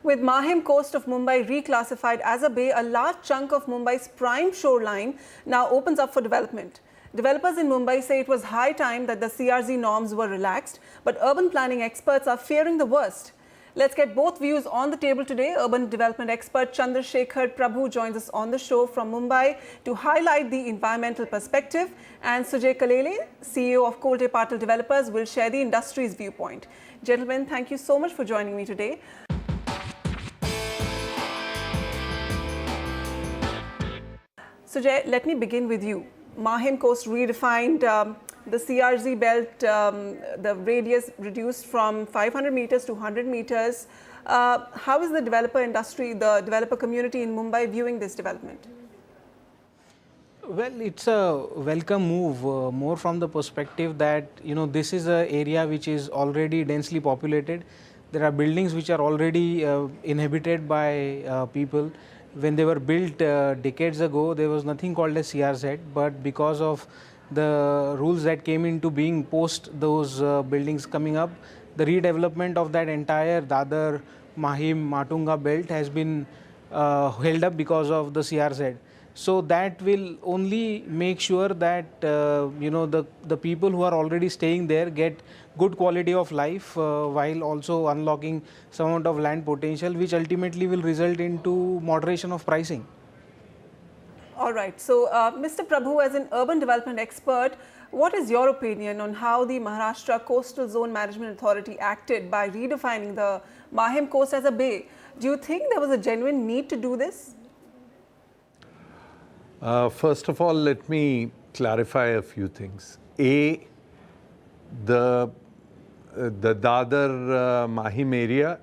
With Mahim coast of Mumbai reclassified as a bay, a large chunk of Mumbai's prime shoreline now opens up for development. Developers in Mumbai say it was high time that the CRZ norms were relaxed, but urban planning experts are fearing the worst. Let's get both views on the table today. Urban development expert Chandrasekhar Prabhu joins us on the show from Mumbai to highlight the environmental perspective, and Sujay Kalele, CEO of Kolte Patil Developers, will share the industry's viewpoint. Gentlemen, thank you so much for joining me today. Sujay, let me begin with you. Mahim Coast redefined the CRZ belt, the radius reduced from 500 meters to 100 meters. How is the developer industry, the developer community in Mumbai viewing this development? Well, it's a welcome move, more from the perspective that, this is an area which is already densely populated. There are buildings which are already inhabited by people. When they were built decades ago, there was nothing called as CRZ, but because of the rules that came into being post those buildings coming up, the redevelopment of that entire Dadar, Mahim, Matunga belt has been held up because of the CRZ. So that will only make sure that the people who are already staying there get good quality of life while also unlocking some amount of land potential, which ultimately will result into moderation of pricing. All right. So, Mr. Prabhu, as an urban development expert, what is your opinion on how the Maharashtra Coastal Zone Management Authority acted by redefining the Mahim coast as a bay? Do you think there was a genuine need to do this? First of all, let me clarify a few things. A, the Dadar Mahim area,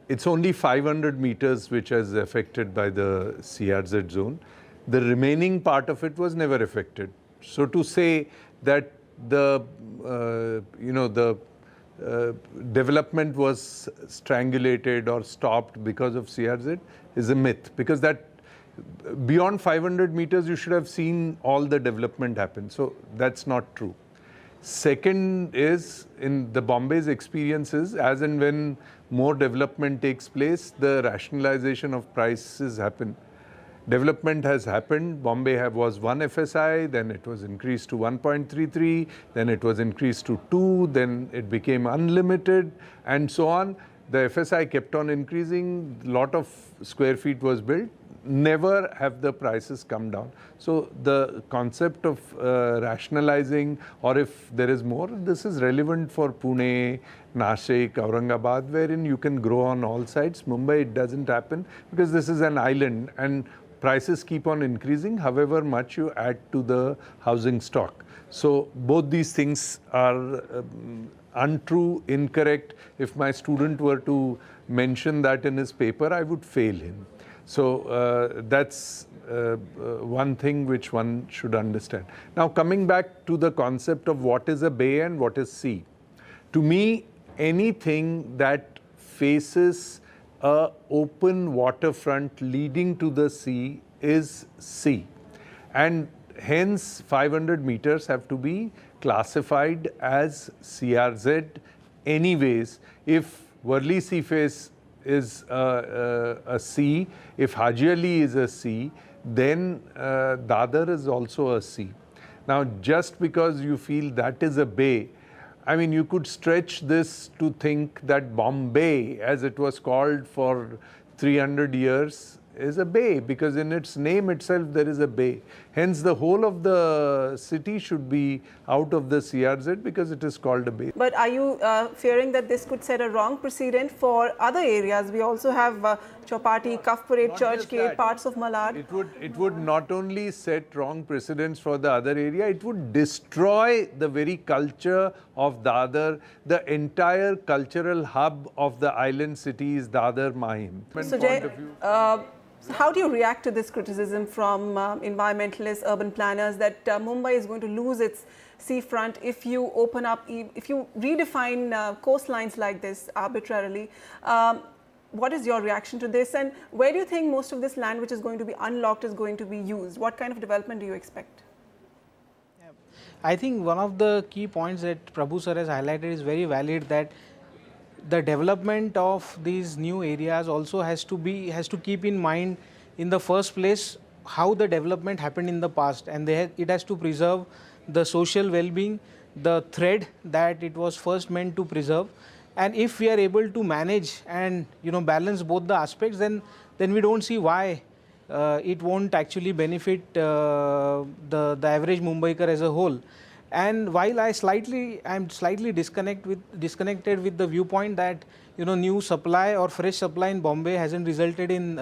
it's only 500 meters which is affected by the CRZ zone. The remaining part of it was never affected. So to say that the development was strangulated or stopped because of CRZ is a myth, because that beyond 500 meters you should have seen all the development happen. So that's not true. Second is, in the Bombay's experiences, as and when more development takes place, the rationalization of prices happen. Development has happened. Bombay was 1 FSI, then it was increased to 1.33, then it was increased to 2, then it became unlimited, and so on. The FSI kept on increasing, lot of square feet was built. Never have the prices come down. So the concept of rationalizing, or if there is more, this is relevant for Pune, Nashik, Aurangabad, wherein you can grow on all sides. Mumbai, it doesn't happen because this is an island and prices keep on increasing however much you add to the housing stock. So both these things are untrue, incorrect. If my student were to mention that in his paper, I would fail him. So that's one thing which one should understand. Now, coming back to the concept of what is a bay and what is sea. To me, anything that faces a open waterfront leading to the sea is sea. And hence 500 meters have to be classified as CRZ anyways. If Worli Sea Face is a sea, if Haji Ali is a sea, then Dadar is also a sea. Now, just because you feel that is a bay, I mean, you could stretch this to think that Bombay, as it was called for 300 years, is a bay, because in its name itself there is a bay. Hence, the whole of the city should be out of the CRZ because it is called a bay. But are you fearing that this could set a wrong precedent for other areas? We also have Chowpatty, Kafpurate, Churchgate, parts of Malad. It would not only set wrong precedents for the other area, it would destroy the very culture of Dadar. The entire cultural hub of the island city is Dadar Mahim. Sujay, how do you react to this criticism from environmentalists, urban planners, that Mumbai is going to lose its seafront if you open up, if you redefine coastlines like this arbitrarily? What is your reaction to this, and where do you think most of this land which is going to be unlocked is going to be used? What kind of development do you expect? I think one of the key points that Prabhu sir has highlighted is very valid, that the development of these new areas also has to keep in mind in the first place how the development happened in the past, and it has to preserve the social well-being, the thread that it was first meant to preserve. And if we are able to manage and balance both the aspects, then we don't see why it won't actually benefit the average Mumbaikar as a whole. And while I'm slightly disconnected with the viewpoint that new supply or fresh supply in Bombay hasn't resulted in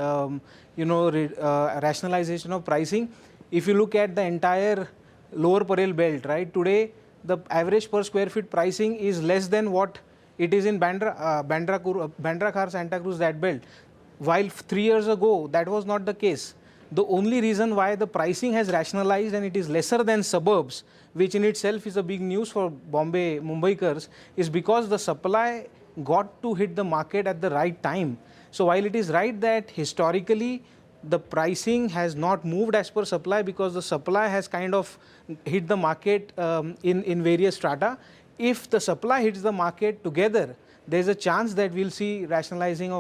rationalization of pricing. If you look at the entire Lower Parel belt, right, today the average per square feet pricing is less than what it is in Bandra Khar, Santa Cruz, that belt. While 3 years ago that was not the case. The only reason why the pricing has rationalized and it is lesser than suburbs, which in itself is a big news for Mumbaikars, is because the supply got to hit the market at the right time. So while it is right that historically the pricing has not moved as per supply because the supply has kind of hit the market in various strata, if the supply hits the market together, there is a chance that we'll see rationalization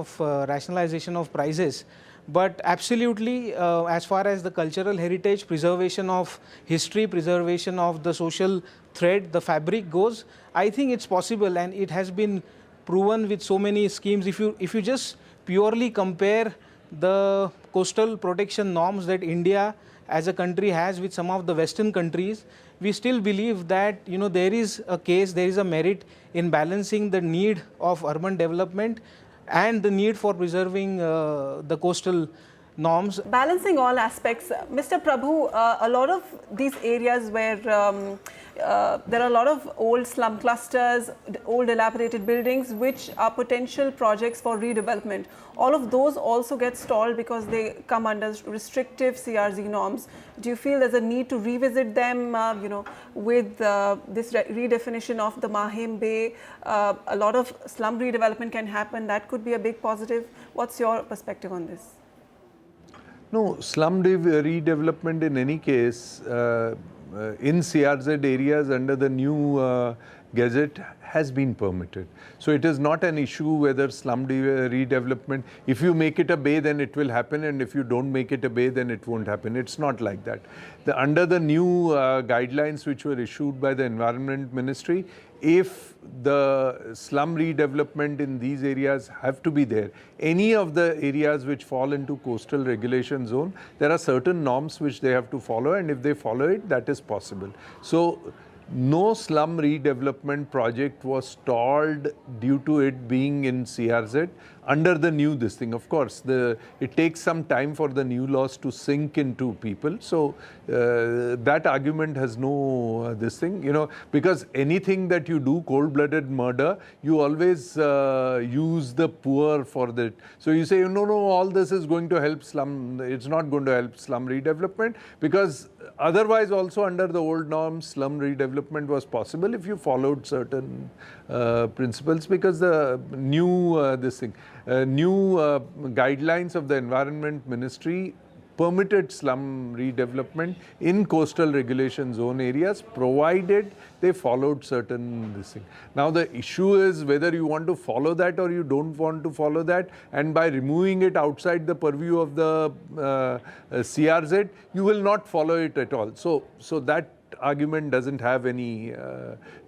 of prices. But absolutely, as far as the cultural heritage, preservation of history, preservation of the social thread, the fabric goes, I think it's possible, and it has been proven with so many schemes. If you just purely compare the coastal protection norms that India as a country has with some of the Western countries, we still believe that there is a merit in balancing the need of urban development and the need for preserving the coastal norms. Balancing all aspects, Mr. Prabhu, a lot of these areas where there are a lot of old slum clusters, old dilapidated buildings which are potential projects for redevelopment. All of those also get stalled because they come under restrictive CRZ norms. Do you feel there's a need to revisit them, with this redefinition of the Mahim Bay? A lot of slum redevelopment can happen. That could be a big positive. What's your perspective on this? No, slum redevelopment in any case in CRZ areas under the new gazette has been permitted. So it is not an issue whether slum redevelopment, if you make it a bay then it will happen, and if you don't make it a bay then it won't happen. It's not like that. Under the new guidelines which were issued by the Environment Ministry, if the slum redevelopment in these areas have to be there, any of the areas which fall into coastal regulation zone, there are certain norms which they have to follow, and if they follow it, that is possible. So no slum redevelopment project was stalled due to it being in CRZ under the new this thing. Of course, it takes some time for the new laws to sink into people. So that argument has no this thing, because anything that you do, cold-blooded murder, you always use the poor for that. So you say, no, all this is going to help slum. It's not going to help slum redevelopment, because otherwise also under the old norms, slum redevelopment was possible if you followed certain principles, because the new guidelines of the Environment Ministry permitted slum redevelopment in coastal regulation zone areas, provided they followed certain this thing. Now the issue is whether you want to follow that or you don't want to follow that, and by removing it outside the purview of the CRZ, you will not follow it at all. So that argument doesn't have any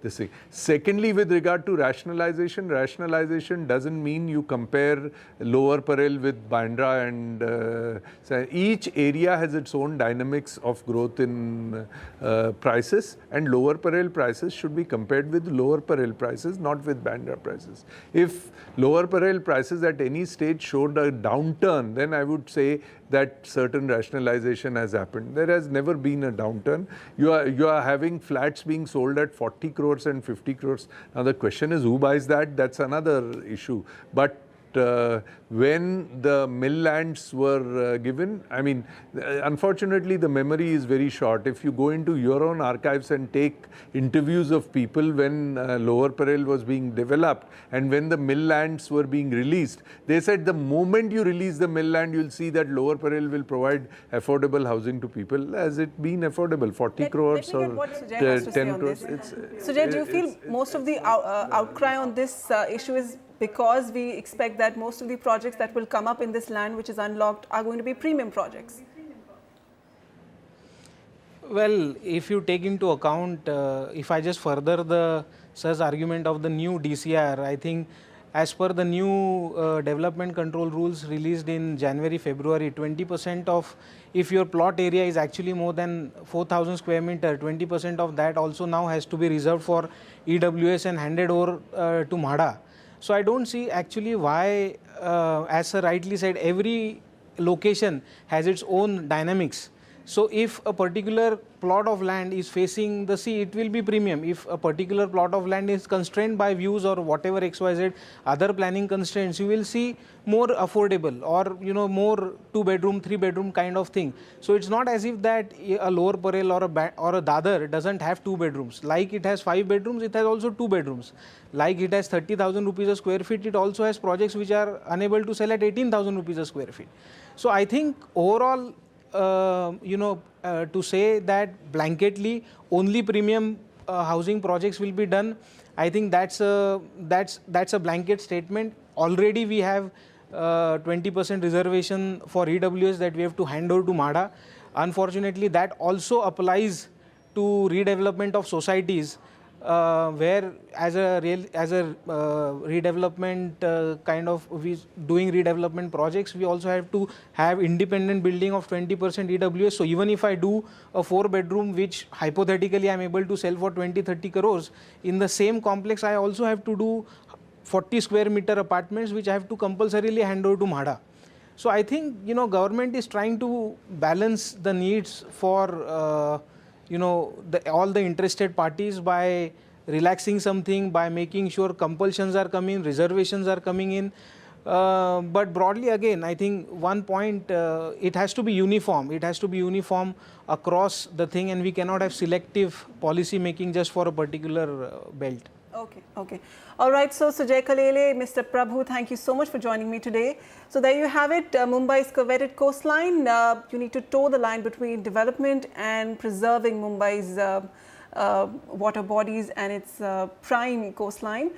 this thing. Secondly, with regard to rationalization doesn't mean you compare Lower Parel with Bandra, and so each area has its own dynamics of growth in prices, and Lower Parel prices should be compared with Lower Parel prices, not with Bandra prices. If Lower Parel prices at any stage showed a downturn, then I would say that certain rationalization has happened. There has never been a downturn. You are having flats being sold at 40 crores and 50 crores. Now the question is, who buys that? That's another issue. But when the mill lands were given, I mean, unfortunately the memory is very short. If you go into your own archives and take interviews of people when Lower Parel was being developed and when the mill lands were being released, they said the moment you release the mill land, you'll see that Lower Parel will provide affordable housing to people. Has it been affordable? 40 crores or 10 crores? Sujay, do you feel most of the outcry on this issue is because we expect that most of the projects that will come up in this land which is unlocked are going to be premium projects? Well, if you take into account, if I just further the Sir's argument of the new DCR, I think as per the new development control rules released in January, February, 20% of, if your plot area is actually more than 4,000 square meter, 20% of that also now has to be reserved for EWS and handed over to MHADA. So I don't see actually why, as Sir rightly said, every location has its own dynamics. So if a particular plot of land is facing the sea, it will be premium. If a particular plot of land is constrained by views or whatever XYZ other planning constraints, you will see more affordable or more 2-bedroom, 3-bedroom kind of thing. So it's not as if that a Lower Parel or a Dadar doesn't have 2 bedrooms. Like it has 5 bedrooms, it has also 2 bedrooms. Like it has 30,000 rupees a square feet, it also has projects which are unable to sell at 18,000 rupees a square feet. So I think overall, to say that blanketly only premium housing projects will be done, I think that's a blanket statement. Already we have 20% reservation for EWS that we have to hand over to MHADA. Unfortunately, that also applies to redevelopment of societies, where as a redevelopment kind of doing redevelopment projects, we also have to have independent building of 20% EWS. So even if I do a 4-bedroom, which hypothetically I am able to sell for 20-30 crores, in the same complex I also have to do 40 square meter apartments, which I have to compulsorily hand over to MHADA. So I think government is trying to balance the needs for all the interested parties by relaxing something, by making sure compulsions are coming, reservations are coming in. But broadly again, I think one point, it has to be uniform. It has to be uniform across the thing, and we cannot have selective policy making just for a particular belt. Okay. All right, so Sujay Kalele, Mr. Prabhu, thank you so much for joining me today. So there you have it, Mumbai's coveted coastline. You need to toe the line between development and preserving Mumbai's water bodies and its prime coastline.